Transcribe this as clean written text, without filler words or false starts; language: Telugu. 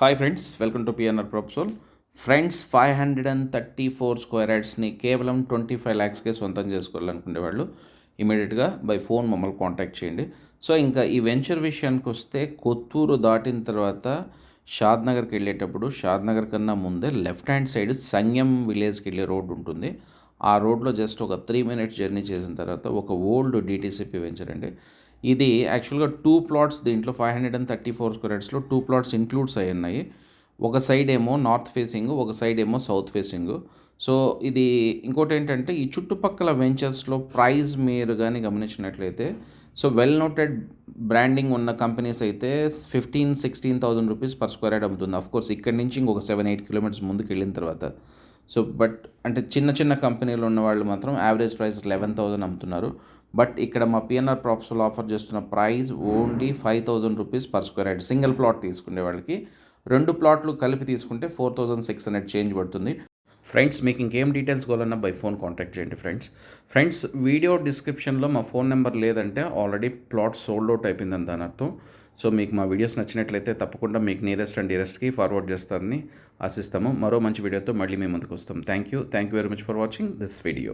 Hi friends, welcome to PNR proposal. Friends, 534 square యార్డ్స్ని కేవలం 25 lakhsకే సొంతం చేసుకోవాలనుకునే వాళ్ళు ఇమీడియట్గా బై ఫోన్ మమ్మల్ని కాంటాక్ట్ చేయండి. సో ఇంకా ఈ వెంచర్ విషయానికి వస్తే, కొత్తూరు దాటిన తర్వాత షాద్నగర్కి వెళ్ళేటప్పుడు, షాద్నగర్ కన్నా ముందే లెఫ్ట్ హ్యాండ్ సైడ్ సంగెం విలేజ్కి వెళ్ళే రోడ్డు ఉంటుంది. ఆ రోడ్లో జస్ట్ ఒక 3 minutes జర్నీ చేసిన తర్వాత ఒక ఓల్డ్ డిటీసీపీ వెంచర్ అండి. ఇది యాక్చువల్గా 2 plots, దీంట్లో 534 స్క్వేర్ యార్డ్స్లో 2 plots ఇంక్లూడ్స్ అయి ఉన్నాయి. ఒక సైడ్ ఏమో నార్త్ ఫేసింగ్, ఒక సైడ్ ఏమో సౌత్ ఫేసింగ్. సో ఇది ఇంకోటి ఏంటంటే, ఈ చుట్టుపక్కల వెంచర్స్లో ప్రైస్ మీరు కానీ గమనించినట్లయితే, సో వెల్ నోటెడ్ బ్రాండింగ్ ఉన్న కంపెనీస్ అయితే 15,000-16,000 రూపీస్ పర్ స్క్వేర్ యార్డ్ అమ్ముతుంది. అఫ్కోర్స్ ఇక్కడి నుంచి ఇంకొక 7-8 kilometers ముందుకు వెళ్ళిన తర్వాత. సో బట్ అంటే చిన్న చిన్న కంపెనీలు ఉన్న వాళ్ళు మాత్రం యావరేజ్ ప్రైస్ 11,000 అమ్ముతున్నారు. బట్ ఇక్కడ మా పిఎన్ఆర్ ప్రాపర్టీలో ఆఫర్ చేస్తున్న price only 5,000 rupees per square yard. Single plot తీసుకునే వాళ్ళకి 2 ప్లాట్లు కలిపి తీసుకుంటే 4,600 చేంజ్ పడుతుంది. ఫ్రెండ్స్, మీకు ఇంకేం డీటెయిల్స్ కావాలన్నా బై ఫోన్ కాంటాక్ట్ చేయండి. ఫ్రెండ్స్, వీడియో డిస్క్రిప్షన్లో మా ఫోన్ నెంబర్ లేదంటే ఆల్రెడీ ప్లాట్ సోల్డ్ అవుట్ అయిపోయిందని దాని అర్థం. సో మీకు మా వీడియోస్ నచ్చినట్లయితే తప్పకుండా మీకు నియరెస్ట్ అండ్ డియరెస్ట్కి ఫార్వర్డ్ చేస్తారని ఆశిస్తాము. మరో మంచి వీడియోతో మళ్ళీ మేము ముందుకు వస్తాం. Thank you very much for watching this video.